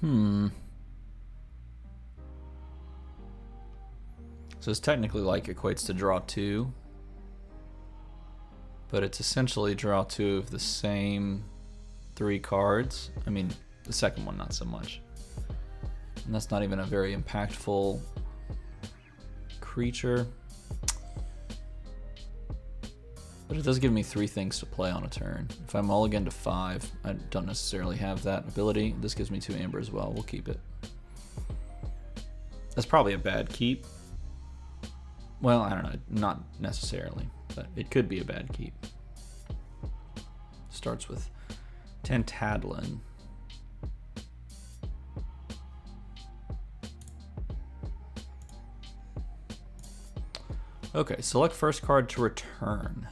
So it's technically like equates to draw 2. But it's essentially draw 2 of the same 3 cards. I mean, the second one not so much. And that's not even a very impactful creature. But it does give me 3 things to play on a turn. If I mulligan to 5, I don't necessarily have that ability. This gives me 2 amber as well. We'll keep it. That's probably a bad keep. Well, I don't know. Not necessarily. But it could be a bad keep. Starts with Tantadlin. Okay, select first card to return.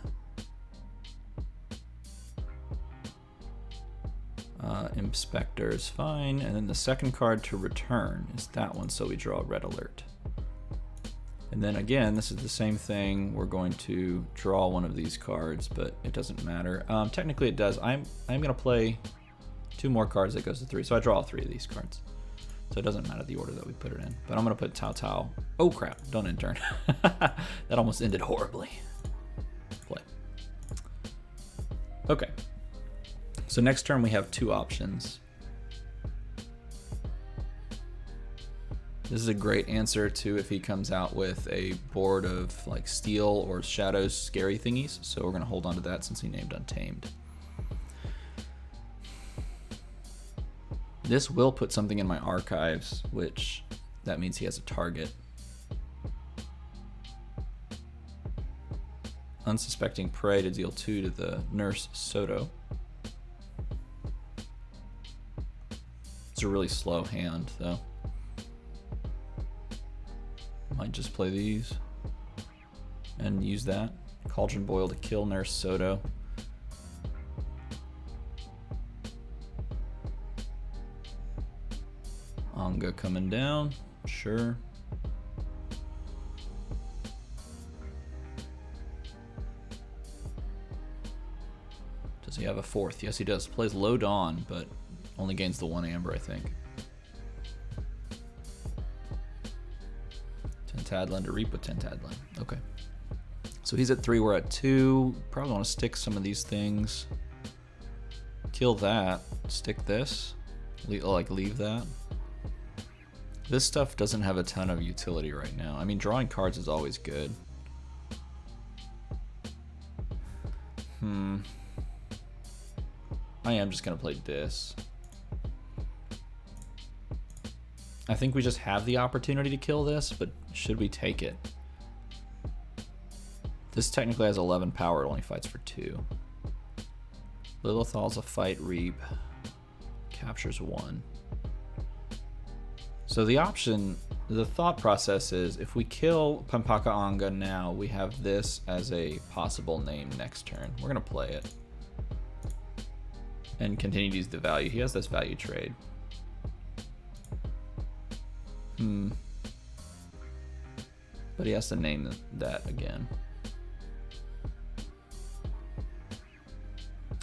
Inspector is fine, and then the second card to return is that one, so we draw a red alert. And then again, this is the same thing. We're going to draw one of these cards, but it doesn't matter. Technically it does. I'm gonna play 2 more cards that goes to 3, so I draw all 3 of these cards. So it doesn't matter the order that we put it in. But I'm gonna put Tao Tao. Oh crap, don't end turn. That almost ended horribly. Play. Okay. So next turn we have 2 options. This is a great answer to if he comes out with a board of like steel or shadows scary thingies. So we're gonna hold on to that since he named Untamed. This will put something in my archives, which that means he has a target. Unsuspecting prey to deal 2 to the Nurse Soto. It's a really slow hand though. Might just play these and use that. Cauldron Boil to kill Nurse Soto. Anga coming down, sure. Does he have a 4th? Yes, he does. Plays Low Dawn, but only gains the 1 amber, I think. Tantadlin to reap with Tantadlin. Okay. So he's at 3, we're at 2. Probably want to stick some of these things. Kill that. Stick this. Leave that. This stuff doesn't have a ton of utility right now. I mean, drawing cards is always good. I am just going to play this. I think we just have the opportunity to kill this, but should we take it? This technically has 11 power, it only fights for 2. Lilithal's a fight reap. Captures 1. So the option, the thought process is if we kill Pampaka Anga now, we have this as a possible name next turn. We're going to play it. And continue to use the value. He has this value trade. But he has to name that again.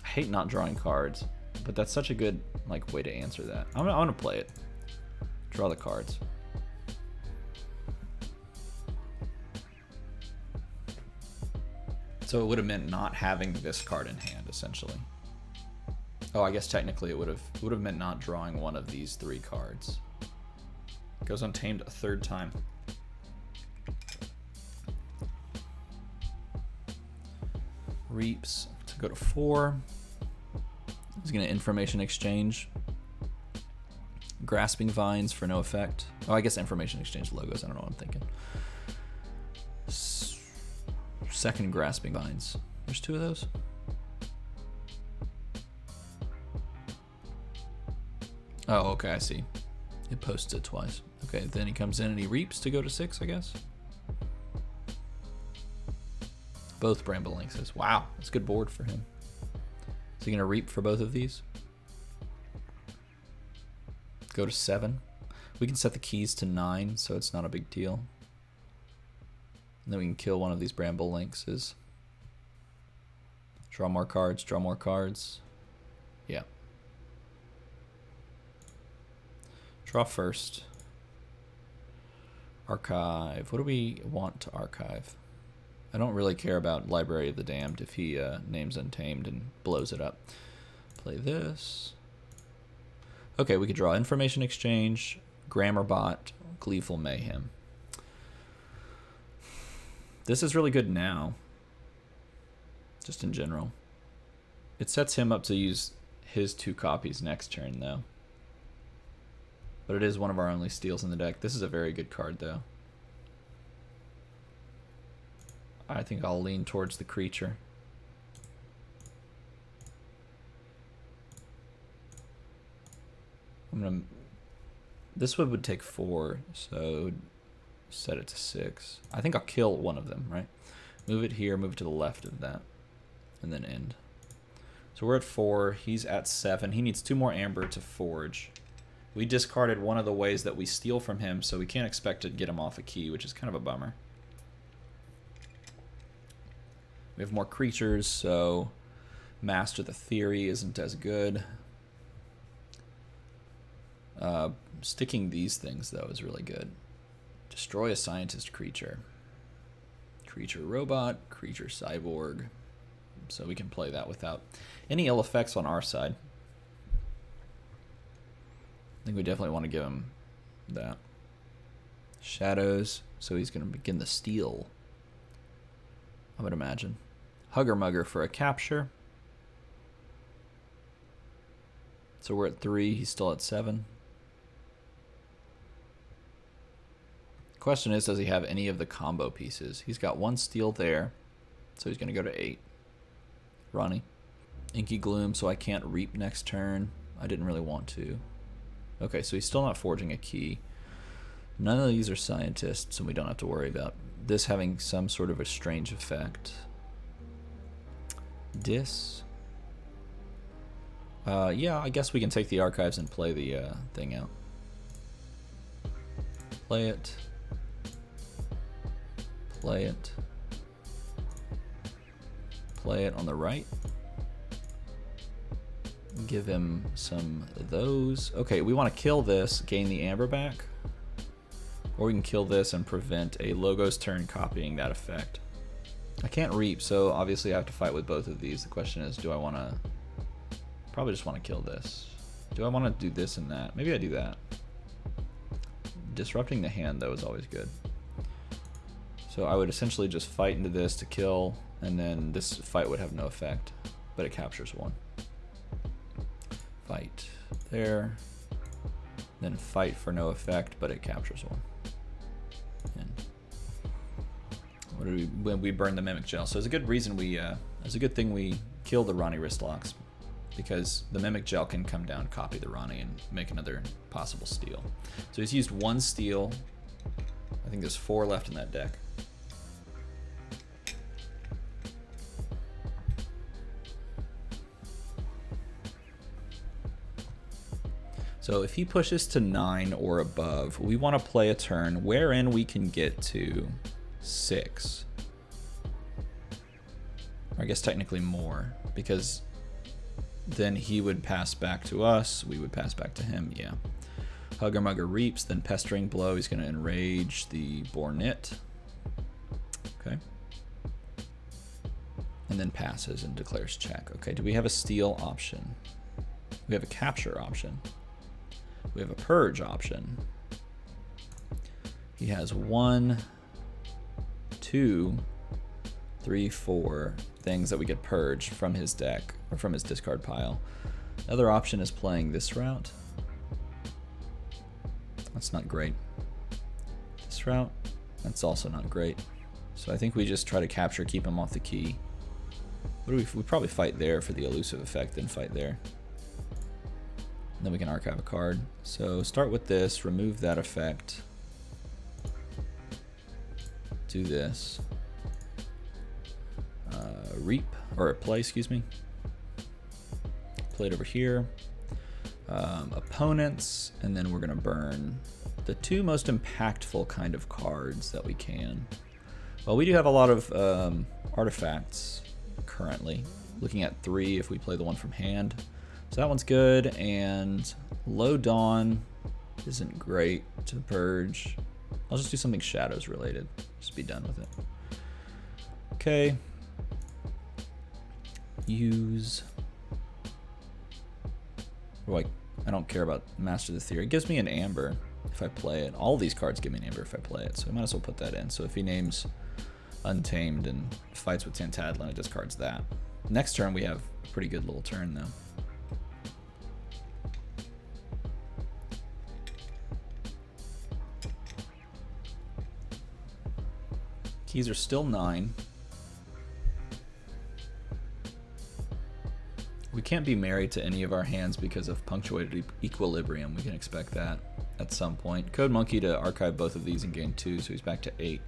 I hate not drawing cards, but that's such a good way to answer that. I'm gonna play it. Draw the cards. So it would have meant not having this card in hand, essentially. Oh, I guess technically it would have meant not drawing one of these 3 cards. Goes untamed a 3rd time. Reaps to go to 4. He's gonna information exchange. Grasping Vines for no effect. Oh, I guess information exchange logos. I don't know what I'm thinking. Second Grasping Vines. There's 2 of those. Oh, okay, I see. It posts it twice. Okay, then he comes in and he reaps to go to 6, I guess. Both Bramble Lynxes. Wow, that's a good board for him. Is he gonna reap for both of these? Go to 7. We can set the keys to 9, so it's not a big deal. And then we can kill one of these Bramble Lynxes. Draw more cards, draw more cards. Yeah. Draw first. Archive. What do we want to archive? I don't really care about Library of the Damned if he names Untamed and blows it up. Play this. Okay, we could draw Information Exchange, Grammar Bot, Gleeful Mayhem. This is really good now, just in general. It sets him up to use his 2 copies next turn, though. But it is one of our only steals in the deck. This is a very good card, though. I think I'll lean towards the creature. This would take 4, so set it to 6. I think I'll kill one of them, right? Move it here, move it to the left of that, and then end. So we're at 4, he's at 7. He needs 2 more amber to forge. We discarded one of the ways that we steal from him, so we can't expect to get him off a key, which is kind of a bummer. We have more creatures, so Master the Theory isn't as good. Sticking these things, though, is really good. Destroy a scientist creature. Creature robot, creature cyborg. So we can play that without any ill effects on our side. I think we definitely want to give him that. Shadows, so he's going to begin the steal, I would imagine. Hugger Mugger for a capture. So we're at 3, he's still at 7. Question is, does he have any of the combo pieces? He's got 1 steal there, so he's going to go to 8. Ronnie. Inky Gloom, so I can't reap next turn. I didn't really want to. Okay, so he's still not forging a key. None of these are scientists, so we don't have to worry about this having some sort of a strange effect. Yeah, I guess we can take the archives and play the thing out. Play it. Play it. Play it on the right. Give him some of those. Okay, we want to kill this, gain the amber back. Or we can kill this and prevent a Logos turn copying that effect. I can't reap, so obviously I have to fight with both of these. The question is, do I want to... Probably just want to kill this. Do I want to do this and that? Maybe I do that. Disrupting the hand, though, is always good. So I would essentially just fight into this to kill, and then this fight would have no effect, but it captures 1. Fight there, then fight for no effect, but it captures 1. And what do we, when we burn the Mimic Gel? So it's a good reason we, it's a good thing we killed the Ronnie Wristlocks, because the Mimic Gel can come down, copy the Ronnie, and make another possible steal. So he's used 1 steal. I think there's 4 left in that deck. So if he pushes to 9 or above, we want to play a turn wherein we can get to 6. Or I guess technically more, because then he would pass back to us, we would pass back to him, yeah. Hugger Mugger reaps, then Pestering Blow, he's going to enrage the Bornit. Okay. And then passes and declares check. Okay, do we have a steal option? We have a capture option. We have a purge option. He has 1, 2, 3, 4 things that we get purged from his deck, or from his discard pile. Another option is playing this route. That's not great. This route, that's also not great. So I think we just try to capture, keep him off the key. What do we probably fight there for the elusive effect, then fight there. Then we can archive a card. So start with this, remove that effect. Do this. Reap, or play, excuse me. Play it over here. Opponents, and then we're gonna burn the 2 most impactful kind of cards that we can. Well, we do have a lot of artifacts currently. Looking at 3 if we play the one from hand. So that one's good, and Low Dawn isn't great to purge. I'll just do something shadows related. Just be done with it. Okay. Use. Like, I don't care about Master the Theory. It gives me an amber if I play it. All these cards give me an amber if I play it, so I might as well put that in. So if he names Untamed and fights with Tantadlin, it discards that. Next turn we have a pretty good little turn though. Keys are still 9. We can't be married to any of our hands because of punctuated equilibrium. We can expect that at some point. Code Monkey to archive both of these and gain 2, so he's back to 8.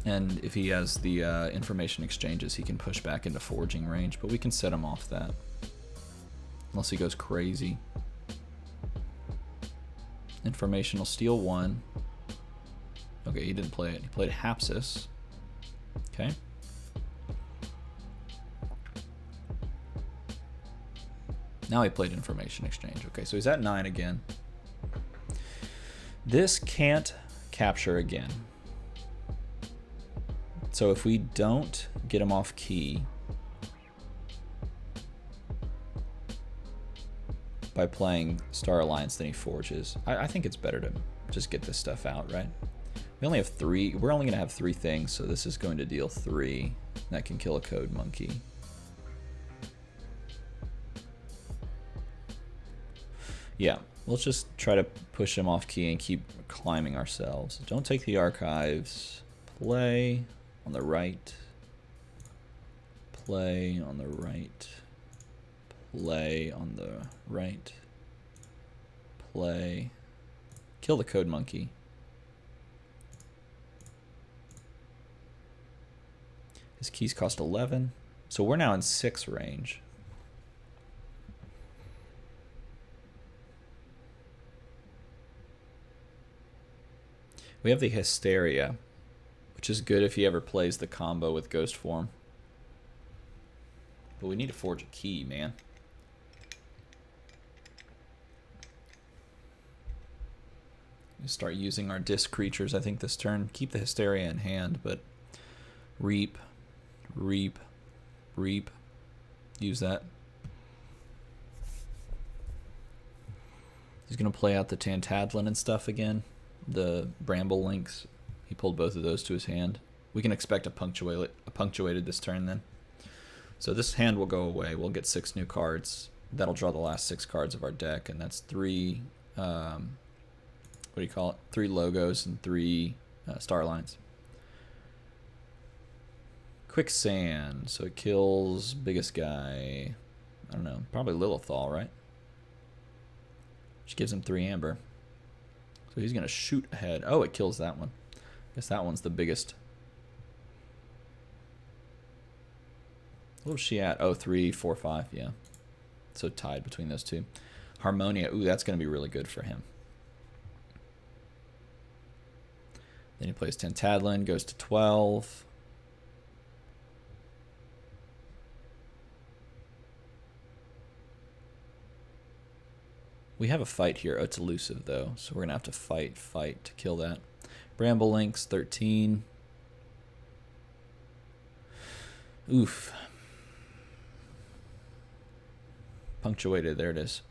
And if he has the information exchanges, he can push back into forging range, but we can set him off that. Unless he goes crazy. Informational steal 1. Okay, he didn't play it. He played Hapsis. Okay. Now he played information exchange. Okay, so he's at 9 again. This can't capture again. So if we don't get him off key by playing Star Alliance, then he forges. I think it's better to just get this stuff out, right? We only have 3. We're only going to have 3 things, so this is going to deal 3. That can kill a Code Monkey. Yeah, let's just try to push him off key and keep climbing ourselves. Don't take the archives. Play on the right. Play on the right. Play on the right. Play. Kill the Code Monkey. His keys cost 11. So we're now in 6 range. We have the Hysteria, which is good if he ever plays the combo with Ghost Form. But we need to forge a key, man. We start using our disc creatures, I think, this turn. Keep the Hysteria in hand, but Reap, Reap, Reap. Use that. He's going to play out the Tantadlin and stuff again. The Bramble Links. He pulled both of those to his hand. We can expect a punctuated this turn then. So this hand will go away. We'll get 6 new cards. That'll draw the last 6 cards of our deck, and that's 3, what do you call it? 3 logos and 3 star lines. Quicksand, so it kills biggest guy. I don't know, probably Lilithal, right? Which gives him 3 amber. So he's going to shoot ahead. Oh, it kills that one. I guess that one's the biggest. What was she at? Oh, 3, 4, 5, yeah. So tied between those 2. Harmonia, ooh, that's going to be really good for him. Then he plays Tantadlin, goes to 12. We have a fight here. Oh, it's elusive, though, so we're going to have to fight to kill that. Bramble Links, 13. Oof. Punctuated, there it is.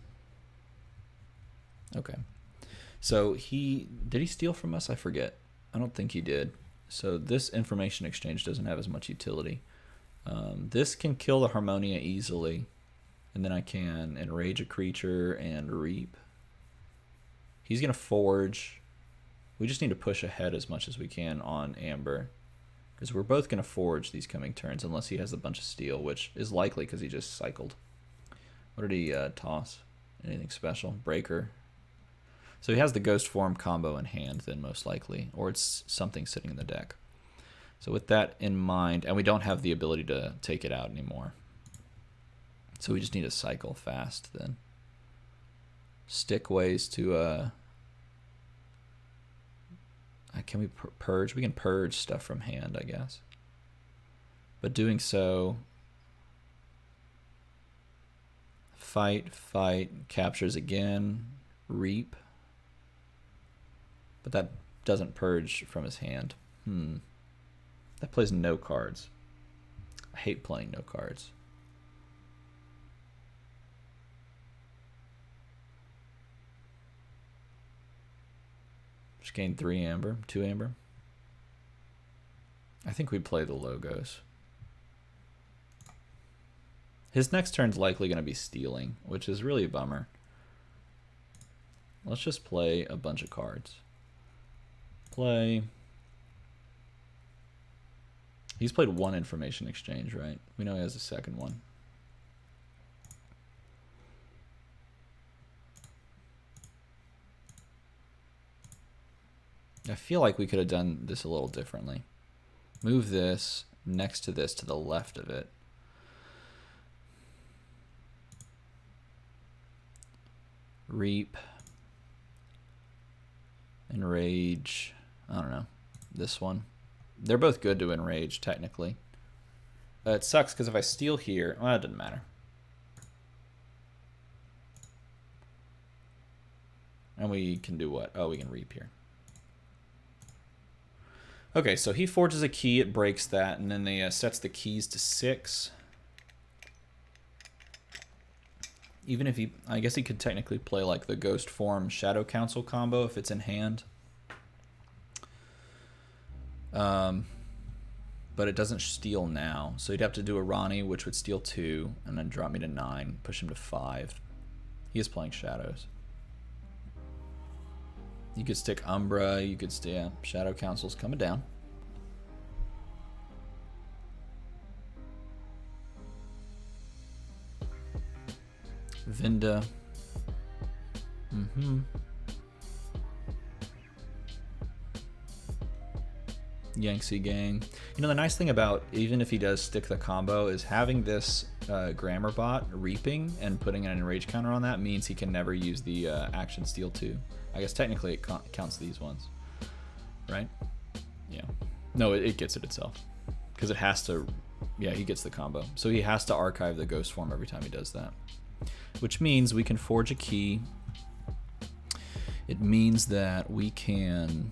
Okay. So did he steal from us? I forget. I don't think he did. So this information exchange doesn't have as much utility. This can kill the Harmonia easily. And then I can enrage a creature and reap. He's going to forge. We just need to push ahead as much as we can on Amber. Because we're both going to forge these coming turns unless he has a bunch of steel, which is likely because he just cycled. What did he toss? Anything special? Breaker. So he has the Ghost Form combo in hand then most likely. Or it's something sitting in the deck. So with that in mind, and we don't have the ability to take it out anymore. So we just need to cycle fast then. Stick ways to can we purge? We can purge stuff from hand, I guess. But doing so fight, captures again, reap. But that doesn't purge from his hand. That plays no cards. I hate playing no cards. Just gained 3 amber, 2 amber. I think we play the logos. His next turn's likely going to be stealing, which is really a bummer. Let's just play a bunch of cards. Play. He's played 1 information exchange, right? We know he has a second one. I feel like we could have done this a little differently. Move this next to this to the left of it. Reap. Enrage. I don't know. This one. They're both good to enrage, technically. It sucks because if I steal here, well, it doesn't matter. And we can do what? Oh, we can reap here. Okay, so he forges a key, it breaks that, and then they sets the keys to 6. Even if he, I guess he could technically play like the Ghost Form Shadow Council combo if it's in hand. But it doesn't steal now, so he'd have to do a Ronnie, which would steal 2, and then drop me to 9, push him to 5. He is playing Shadows. You could stick Umbra, you could stay, yeah, Shadow Council's coming down. Vinda. Yangtze Gang. You know, the nice thing about, even if he does stick the combo, is having this grammar bot reaping and putting an enrage counter on that means he can never use the action steal 2. I guess technically it counts these ones, right? Yeah. No, it gets it itself. Because it has to, yeah, he gets the combo. So he has to archive the ghost form every time he does that. Which means we can forge a key. It means that we can...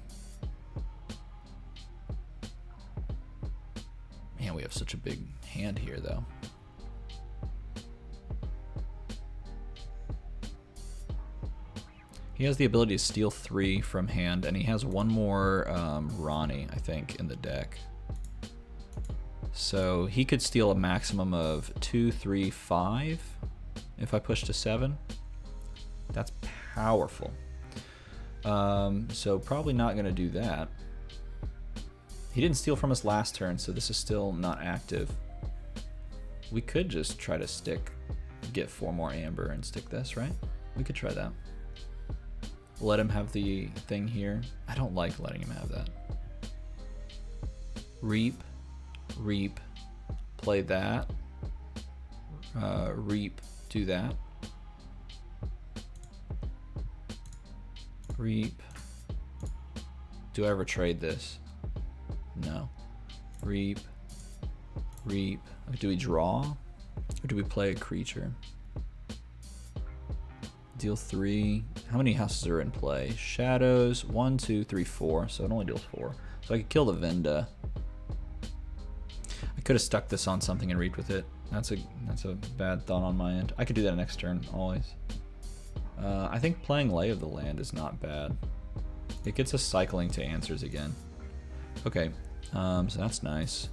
Man, we have such a big hand here, though. He has the ability to steal 3 from hand, and he has 1 more Ronnie, I think, in the deck. So he could steal a maximum of 2, 3, 5 if I push to 7. That's powerful. So probably not going to do that. He didn't steal from us last turn, so this is still not active. We could just try to get 4 more amber and stick this, right? We could try that. Let him have the thing here. I don't like letting him have that. Reap, reap, play that. Reap, do that. Reap. Do I ever trade this? No. Reap, reap. Do we draw? Or do we play a creature? Deal 3. How many houses are in play? Shadows. 1, 2, 3, 4. So it only deals 4. So I could kill the Vinda. I could have stuck this on something and reaped with it. That's a bad thought on my end. I could do that next turn, always. I think playing Lay of the Land is not bad. It gets us cycling to answers again. Okay, so that's nice.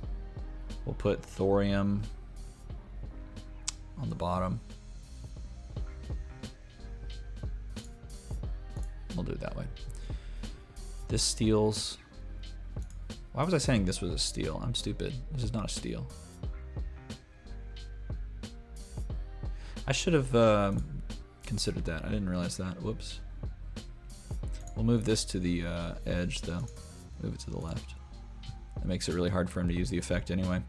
We'll put Thorium on the bottom. We'll do it that way. This steals. Why was I saying this was a steal? I'm stupid. This is not a steal. I should have considered that. I didn't realize that. Whoops. We'll move this to the edge, though. Move it to the left. That makes it really hard for him to use the effect anyway.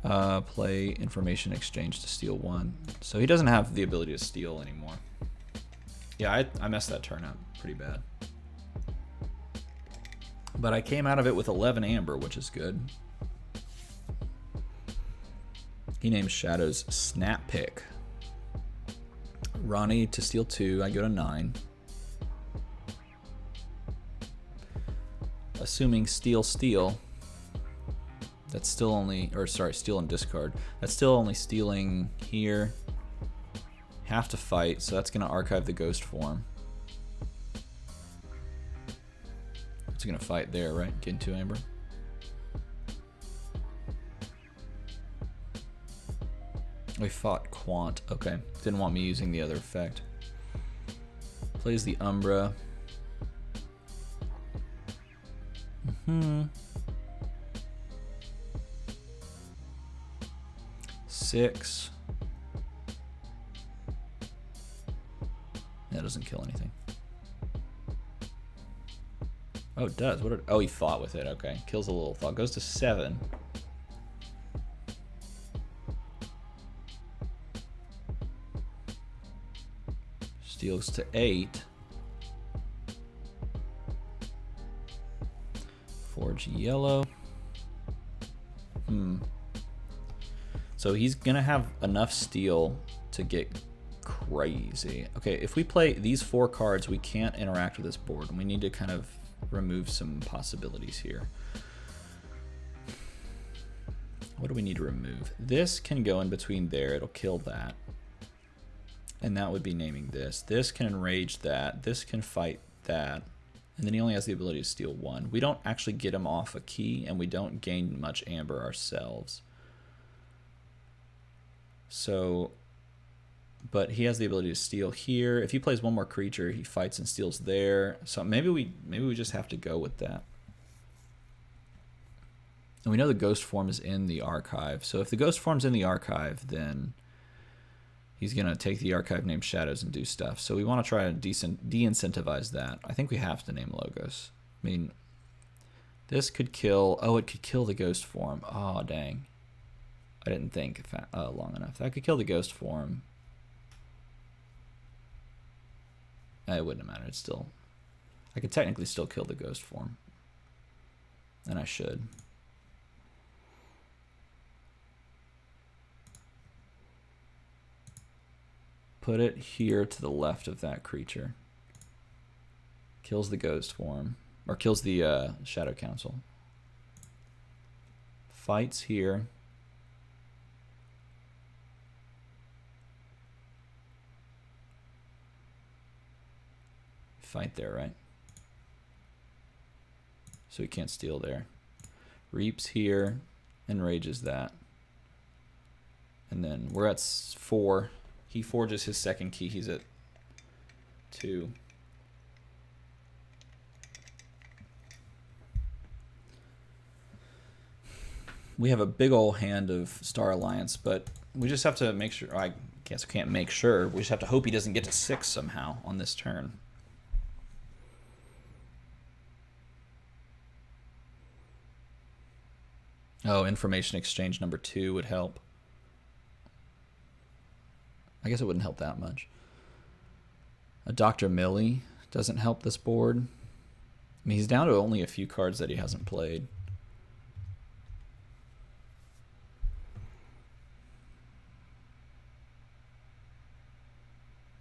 Play information exchange to steal 1. So he doesn't have the ability to steal anymore. Yeah, I messed that turn up pretty bad. But I came out of it with 11 amber, which is good. He names Shadows Snap Pick. Ronnie to steal 2, I go to 9. Assuming steal, that's still only, or sorry, steal and discard. That's still only stealing here. Have to fight, so that's gonna archive the ghost form. It's gonna fight there, right? Get into Amber. We fought Quant. Okay, didn't want me using the other effect. Plays the Umbra. 6. That doesn't kill anything. Oh, it does. What? Oh, he fought with it. Okay, kills a little thought. Goes to 7. Steals to 8. Forge yellow. So he's gonna have enough steel to get crazy. Okay, if we play these 4 cards, we can't interact with this board, and we need to kind of remove some possibilities here. What do we need to remove? This can go in between there. It'll kill that. And that would be naming this. This can enrage that. This can fight that. And then he only has the ability to steal 1. We don't actually get him off a key, and we don't gain much amber ourselves. So, but he has the ability to steal here. If he plays 1 more creature, he fights and steals there. So maybe we just have to go with that. And we know the ghost form is in the archive. So if the ghost form's in the archive, then he's gonna take the archive named Shadows and do stuff. So we want to try to de-incentivize that. I think we have to name Logos. I mean, this could kill. Oh, it could kill the ghost form. Oh, dang. I didn't think long enough. That could kill the ghost form. It wouldn't have mattered. It's still, I could technically still kill the ghost form, and I should. Put it here to the left of that creature. Kills the ghost form, or kills the Shadow Council. Fights here. Fight there, right? So he can't steal there. Reaps here, enrages that. And then we're at 4. He forges his second key. He's at 2. We have a big old hand of Star Alliance, but we just have to make sure. I guess we can't make sure. We just have to hope he doesn't get to 6 somehow on this turn. Oh, information exchange number 2 would help. I guess it wouldn't help that much. A Dr. Millie doesn't help this board. I mean, he's down to only a few cards that he hasn't played.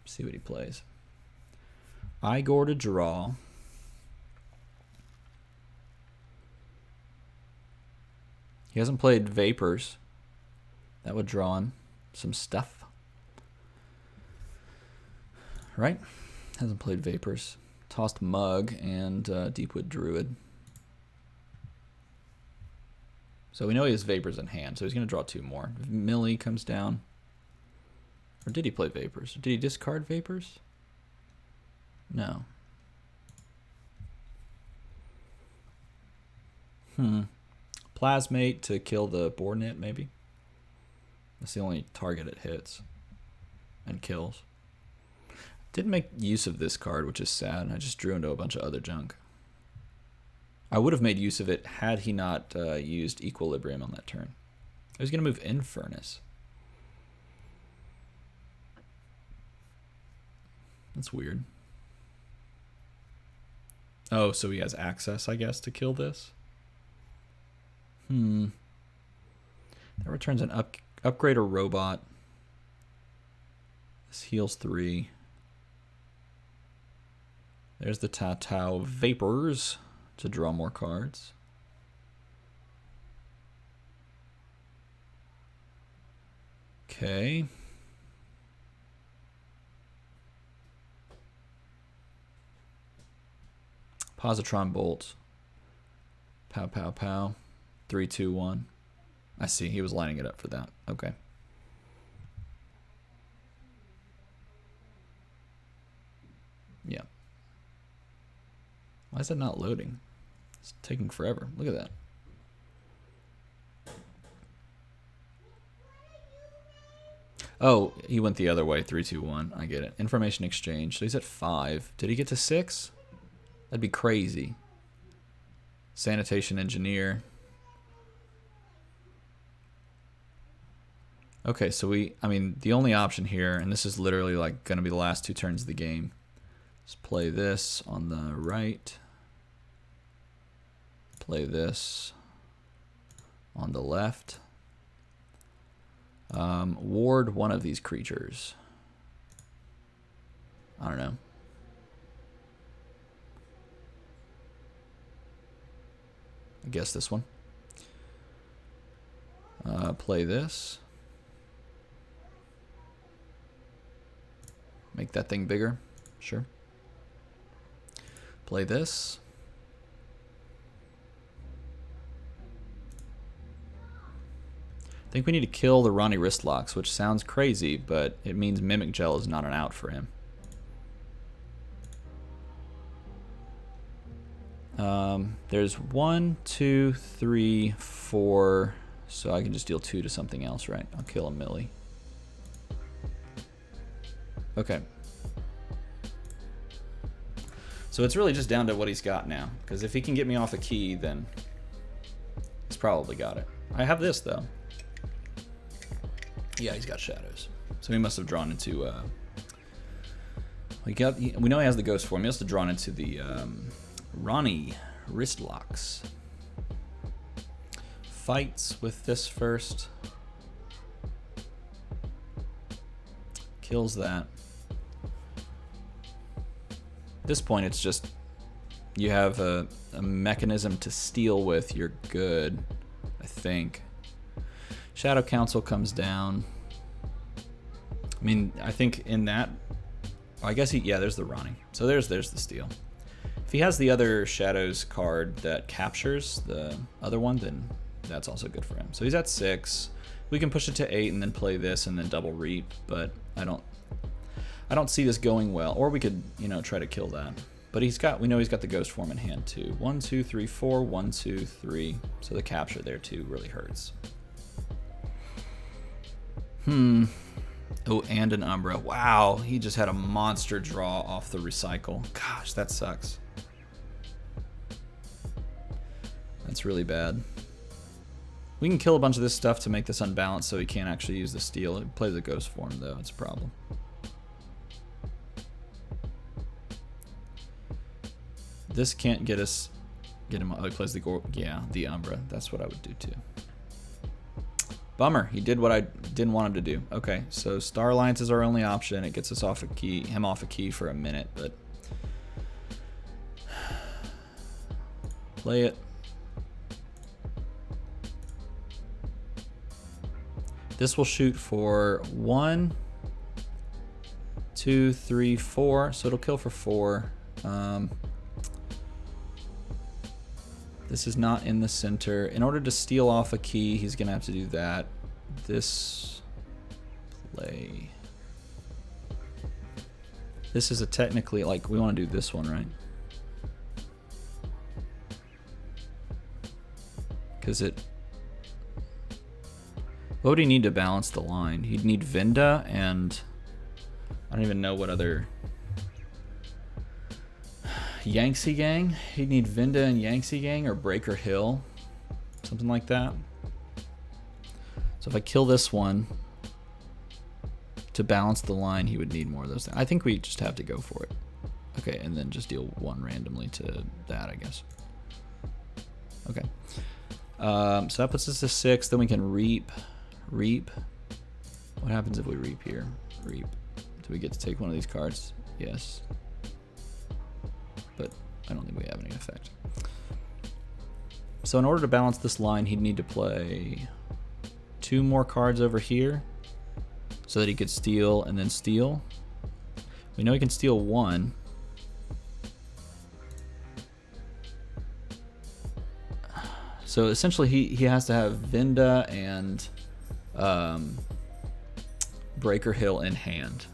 See what he plays. Igor to draw. He hasn't played Vapors. That would draw him some stuff. Right? Hasn't played Vapors. Tossed Mug and Deepwood Druid. So we know he has Vapors in hand, so he's going to draw 2 more. If Millie comes down. Or did he play Vapors? Did he discard Vapors? No. Plasmate to kill the Boardnet, maybe? That's the only target it hits and kills. Didn't make use of this card, which is sad. I just drew into a bunch of other junk. I would have made use of it had he not used Equilibrium on that turn. I was going to move Infernus. That's weird. Oh, so he has access, I guess, to kill this? That returns an upgrade or robot. This heals 3. There's the Tatau Vapors to draw more cards. Okay. Positron Bolt. Pow, pow, pow. 3, 2, 1. I see. He was lining it up for that. Okay. Yeah. Why is that not loading? It's taking forever. Look at that. Oh, he went the other way. 3, 2, 1. I get it. Information exchange. So he's at 5. Did he get to 6? That'd be crazy. Sanitation engineer. Okay, so I mean, the only option here, and this is literally like going to be the last 2 turns of the game. Let's play this on the right. Play this on the left. Ward one of these creatures. I don't know. I guess this one. Play this. Make that thing bigger. Sure. Play this. I think we need to kill the Ronnie Wristlocks, which sounds crazy, but it means Mimic Gel is not an out for him. There's 1, 2, 3, 4, so I can just deal 2 to something else, right? I'll kill a Millie. Okay. So it's really just down to what he's got now, because if he can get me off a key, then he's probably got it. I have this, though. Yeah, he's got shadows. So he must have drawn into... we know he has the ghost form. He must have drawn into the Ronnie Wristlocks. Fights with this first. Kills that. At this point, it's just... you have a mechanism to steal with. You're good, I think. Shadow Council comes down. I mean, I think in that... I guess yeah, there's the Ronnie. So there's the steal. If he has the other Shadows card that captures the other one, then that's also good for him. So he's at 6. We can push it to 8 and then play this and then double reap, but I don't see this going well. Or we could, you know, try to kill that. But we know he's got the ghost form in hand too. 1, 2, 3, 4, 1, 2, 3. So the capture there too really hurts. Oh, and an Umbra. Wow, he just had a monster draw off the recycle. Gosh, that sucks. That's really bad. We can kill a bunch of this stuff to make this unbalanced so he can't actually use the steal. It plays the ghost form though, it's a problem. This can't get him. Oh, he plays the Umbra. That's what I would do too. Bummer. He did what I didn't want him to do. Okay, so Star Alliance is our only option. It gets us off a key, him off a key for a minute, but play it. This will shoot for 1, 2, 3, 4. So it'll kill for 4. This is not in the center. In order to steal off a key, he's gonna have to do that. This play. This is a technically, like, we want to do this one, right? Because it... what would he need to balance the line? He'd need Vinda and... I don't even know what other... Yangtze Gang? He'd need Vinda and Yangtze Gang or Breaker Hill. Something like that. So if I kill this one, to balance the line, he would need more of those things. I think we just have to go for it. Okay, and then just deal 1 randomly to that, I guess. Okay. So that puts us to 6. Then we can reap. Reap. What happens if we reap here? Reap. Do we get to take one of these cards? Yes. But I don't think we have any effect. So in order to balance this line, he'd need to play 2 more cards over here so that he could steal and then steal. We know he can steal 1. So essentially he has to have Vinda and Breaker Hill in hand.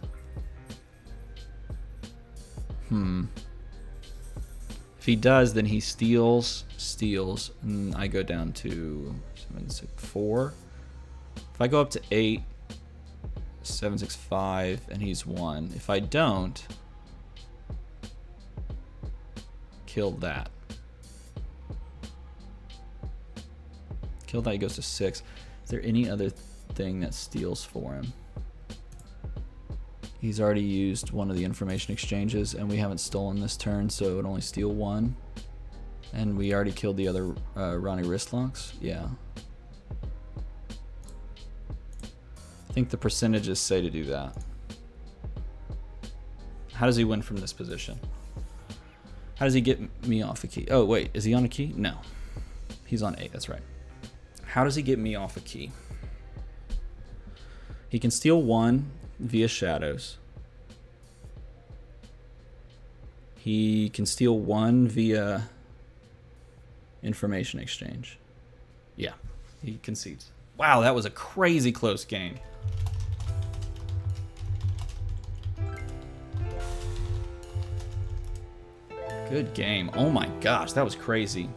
If he does, then he steals, and I go down to 7, 6, 4. If I go up to 8, 7, 6, 5, and he's 1. If I don't, kill that. Kill that, he goes to 6. Is there any other thing that steals for him? He's already used one of the information exchanges, and we haven't stolen this turn, so it would only steal 1. And we already killed the other Ronnie wristlocks. Yeah. I think the percentages say to do that. How does he win from this position? How does he get me off a key? Oh, wait, is he on a key? No. He's on 8, that's right. How does he get me off a key? He can steal 1 via shadows. He can steal 1 via information exchange. Yeah, he concedes. Wow, that was a crazy close game. Good game. Oh my gosh, that was crazy.